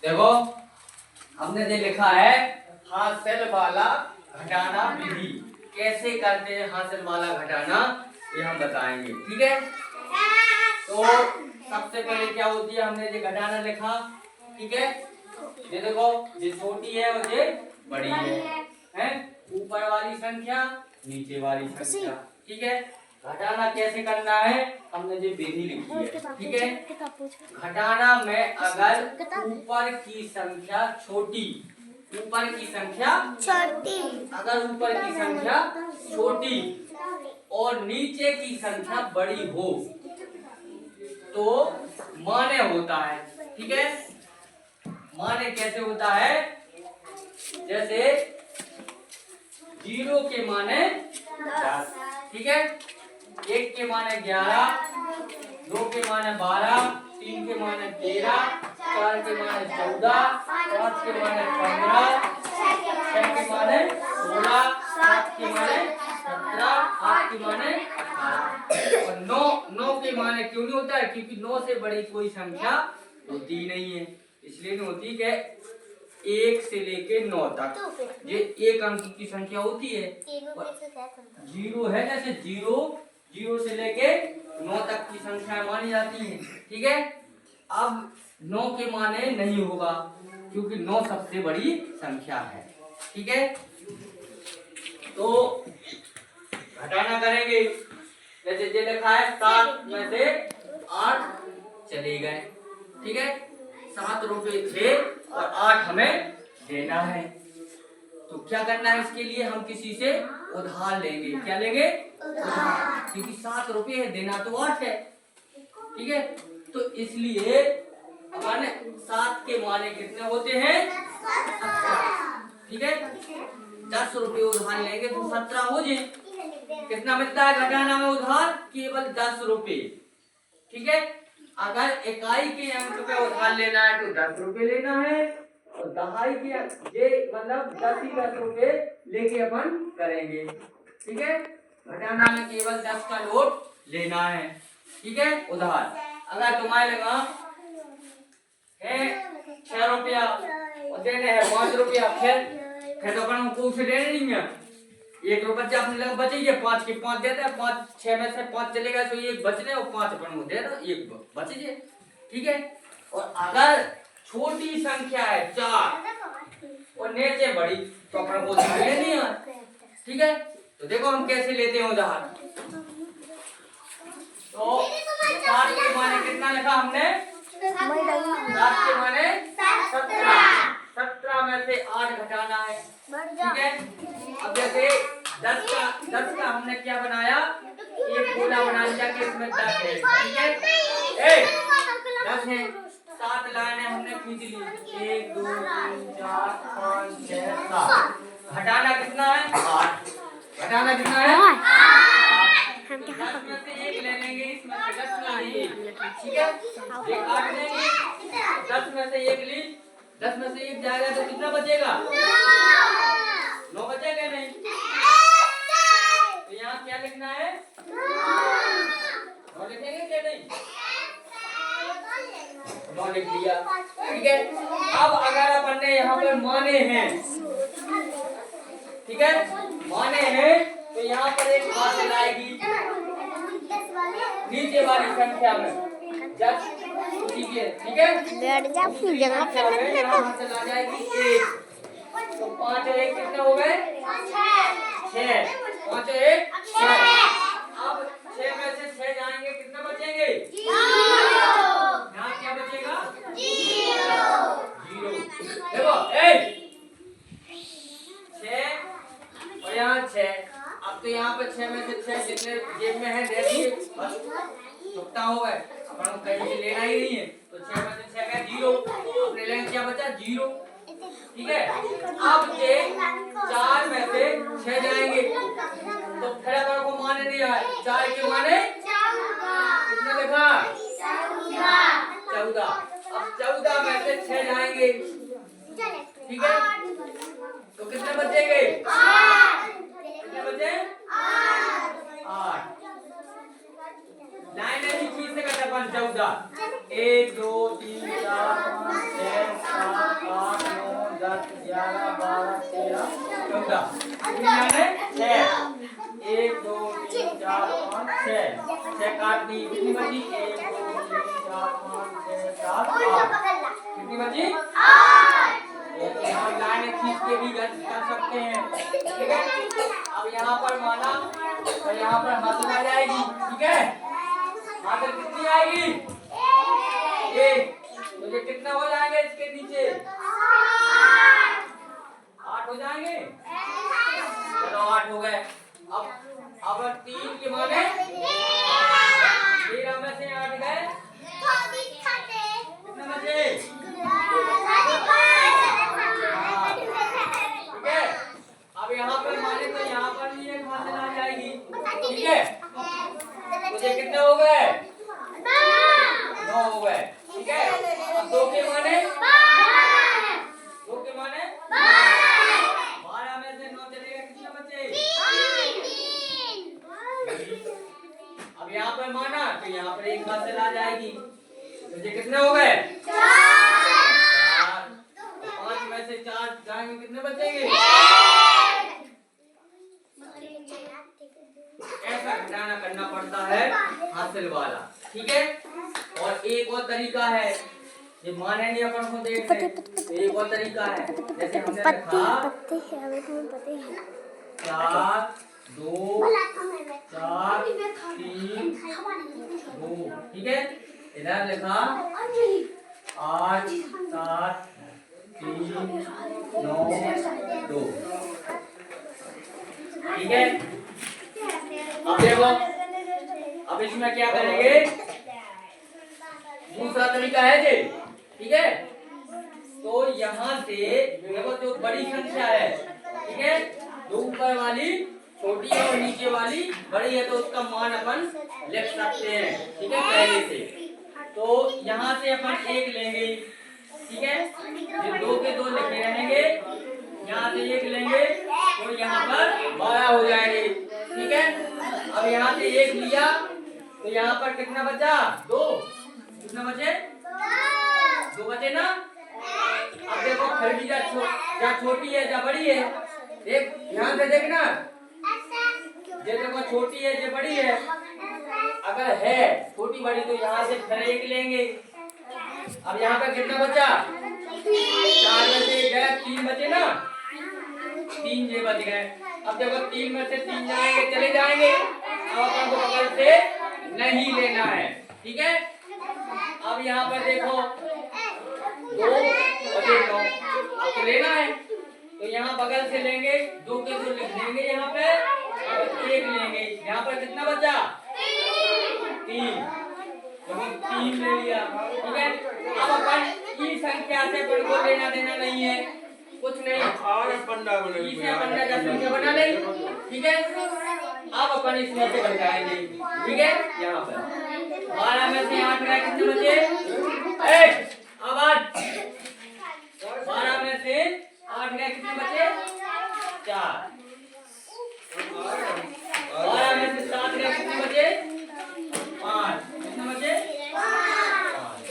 देखो हमने जो लिखा है हासिल वाला घटाना विधि, कैसे करते हैं हासिल वाला घटाना ये हम बताएंगे। ठीक है, तो सबसे पहले क्या होती है, हमने जो घटाना लिखा, ठीक है, ये देखो ये छोटी है और ये बड़ी है, ऊपर वाली संख्या नीचे वाली संख्या। ठीक है, घटाना कैसे करना है हमने जो विधि लिखी है। ठीक है, घटाना में अगर ऊपर की संख्या छोटी, ऊपर की संख्या छोटी, अगर ऊपर की संख्या छोटी और नीचे की संख्या बड़ी हो तो माने होता है। ठीक है, माने कैसे होता है, जैसे 0 के माने 10, ठीक है, 1 के माने 11, 2 के माने 12, 3 के माने 13, 4 के माने 14, 5 के माने 15, 6 के माने 16, 7 के माने 17, 8 के माने 18 और 9 के माने क्यों नहीं होता है, क्योंकि 9 से बड़ी कोई संख्या होती नहीं है, इसलिए नहीं होती कि 1 से लेके 9 तक ये एक अंक की संख्या होती है। 0 है, जैसे 0 से लेके 9 तक की संख्या मानी जाती है। ठीक है, अब 9 के माने नहीं होगा क्योंकि 9 सबसे बड़ी संख्या है। ठीक है, तो घटाना करेंगे, जैसे ये लिखा है 7 में से 8 चले गए। ठीक है, 7 रुपए थे और 8 हमें देना है, तो क्या करना है, इसके लिए हम किसी से उधार लेंगे। क्या लेंगे? उधार, क्योंकि 7 रुपए है, देना तो 8 है। ठीक है, तो इसलिए माने 7 के माने कितने होते हैं? 17। ठीक है, 10 रुपए उधार लेंगे तो 17 हो जाए। कितना मिलता है घटाना में उधार? केवल 10 रुपए। ठीक है, अगर इकाई के अंक पे उधार लेना है तो 10 रुपए लेना है और दहाई के ये मतलब 10 रुपए लेके अपन करेंगे। ठीक है, घटाना में केवल 10 का नोट लेना है। ठीक है, उधार अगर तुम्हारे लगा है 6 रुपया और देने हैं 5 रुपया, फिर तो अपन को उसे देने नहीं है। 1 रुपया अपने लगा बचेगी, 5 के 5 देते हैं, 5 6 में से 5 चलेगा तो 1 बचने और 5 अपन को दे दो, 1 बचे जे। ठीक है, और अगर छोटी संख्या है 4 और नीचे बड़ी तो अपन को उधार लेनी है। ठीक है, तो देखो हम कैसे लेते हैं उधार। तो 7 के माने कितना लिखा हमने? 7 के माने 17 में से 8 घटाना है। ठीक है, अब जैसे 10 का हमने क्या बनाया, एक गोला बना लिया कि इसमें 10 है। ठीक है, 10 है, 7 लाइनें हमने खींच ली, 1 2 3 4 5 6 7। घटाना कितना है? 8। घटाना कितना है? 8। 10 में से 1 ले लेंगे, इसमें से 10 ले लेंगे। ठीक है, ये 8 लेंगे, 10 में से 1 ली, 10 में से 1 जाएगा तो कितना बचेगा? 9 बचेगा नहीं। तो यहाँ क्या लिखना है? 9 लिखेंगे क्या? नहीं, 9 लिख दिया। ठीक है, अब अगर अपन ने यहाँ पे माने हैं, ठीक है, माने हैं तो यहाँ पर एक हासिल आएगी नीचे वाली संख्या में। ठीक है, ठीक है, यहाँ हासिल आ जाएगी 1, तो 5 और 1 कितने हो गए? 6। 5 और 1 6। अब 6 में से 6 जाएंगे, कितना बचेंगे? 0। यहाँ क्या बचेगा? 0। देखो 6 और यहाँ 6। अब तो यहाँ पे 6 में से 6 जितने जेब में है दे दिए, बस छुट्टा हो गए, अपन को कहीं से लेना ही नहीं है। तो 6 में से 6 का 0, अपने लेंगे क्या बचा? 0। ठीक है, अब ये 4 में से 6 जाएंगे तो फिर अपन को माने नहीं आए, 4 के माने कितना लिखा? 14। अब 14 में से 6 जाएंगे, ठीक है, तो कितने बचेंगे? कितने बचे? 8। लाइन ऐसी खींच से करते अपन 14, 1 2 3 4 5 6 7 कितनी बची? यहाँ लाइन खींच के भी कर सकते हैं, ठीक है। अब यहाँ पर माना तो यहाँ पर हासिल आ जाएगी, ठीक है। हासिल कितनी आएगी? 1। तो ये कितना हो जाएंगे इसके नीचे? 8 हो जाएंगे। चलो 8 हो गए। अब 3 के माने 13 में से 8 गए, कितने बचे? ठीक है। अब यहाँ पर माने तो यहाँ पर भी एक हासिल आ जाएगी, ठीक है। तो ये कितने हो गए? 9 हो गए, ठीक है। अब 2 के माने 12 में से 9 चलेगा, कितने बचे? अब यहाँ पर माना तो यहाँ पर एक हासिल आ जाएगी, तो ये कितने हो गए? 4। 5 में से 4 जाएंगे, कितने बचेंगे? ऐसा घटाना करना पड़ता है हासिल वाला, ठीक है। और एक और तरीका है, ये माने नहीं अपन को देख रहे, एक और तरीका है, जैसे हमने लिखा 4 2 4 3 2, ठीक है। इधर लिखा 8 7 3 9 2, ठीक है। अब देखो, अब इसमें क्या करेंगे? दूसरा तरीका है ये, ठीक है। तो यहाँ से देखो जो बड़ी संख्या है, ठीक है, जो ऊपर वाली छोटी है और नीचे वाली बड़ी है, तो उसका मान अपन लिख सकते हैं, ठीक है, पहले से। तो यहाँ से अपन 1 लेंगे, ठीक है। ये 2 के 2 लिखे रहेंगे, यहाँ से 1 लेंगे तो यहाँ पर 12 हो जाएंगे, ठीक है। अब यहाँ से 1 लिया तो यहाँ पर कितना बचा? 2। कितना बचे? 2 बचे ना। अब देखो फिर भी जा छोटी है या बड़ी है, देख ध्यान से देखना, ये देखो छोटी है ये बड़ी है, अगर है छोटी बड़ी तो यहाँ से फिर 1 लेंगे। अब यहाँ पर कितना बचा? 4 में से गए, 3 बचे ना, 3 ये बच गए। अब देखो 3 में से 3 जाएंगे, चले जाएंगे, अब अपन को बगल से नहीं लेना है, ठीक है। अब यहाँ पर देखो 2 बचे 9, अब तो लेना है तो यहाँ बगल से लेंगे, 2 के 2 लिख देंगे यहाँ पे, अब 1 लेंगे, यहाँ पर कितना बचा? 3, तो 3 ले लिया, ठीक है। अब अपन इस संख्या से अपन को लेना देना नहीं है, कुछ नहीं, इसे अपन ने संख्या बना ली, ठीक है। अब अपन इसमें से घटाएंगे, ठीक है। यहाँ पर 12 में से 8 गए, कितने बचे? अब 12 में से 8 गए, कितने बचे? 4। 12 में से 7 गए, कितने बचे? 5। कितने बचे? 5।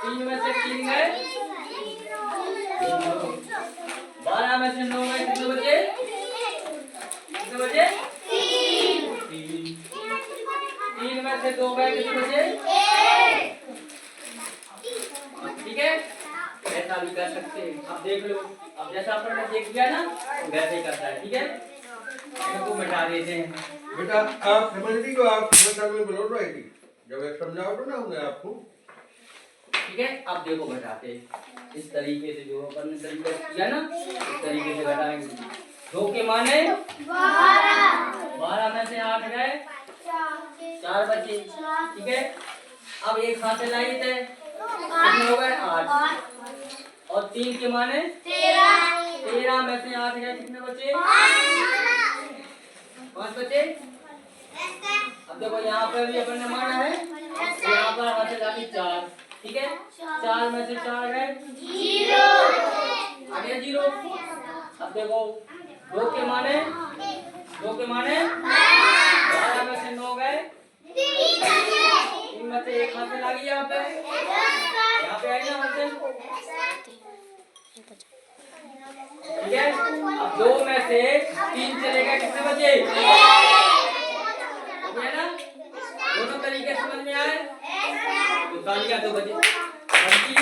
3 में से 3 गए, 12 में से 9 गए, कितने बचे? कितने बचे? 3 में से 2 गए, कितने बचे? ठीक है, ऐसा भी कर सकते हैं। अब देख लो, अब जैसा आपने देख लिया ना वैसे ही करता है, ठीक है। इनको मिटा देते हैं। बेटा आप समझती हो, आप में बोल रही थी जब एक समझाओ तो ना हमने आपको, ठीक है। अब देखो घटाते इस तरीके से, जो अपन ने तरीका किया ना इस तरीके से घटाएंगे। 2 के माने 12 में से 8 गए, 4 बचे, ठीक है। अब एक हाथ से लाइए थे, कितने हो गए? 8। और 3 के माने 13 में से 8 गए, कितने बचे? 5 बचे। अब देखो यहाँ पर भी अपन ने माना है, यहाँ पर हाथ से लाइए 4, ठीक है। 4 में से 4 गए, 0 आ गया 0। अब देखो 2 के माने 12 में से 9 गए, 3 में से 1 हाथ से लागी, यहाँ पे आई ना हाथ से, ठीक है। अब 2 में से 3 चलेगा, कितने बचे? हो गया ना। दोनों तरीके समझ में आए तो तालियां 2 बजे। 25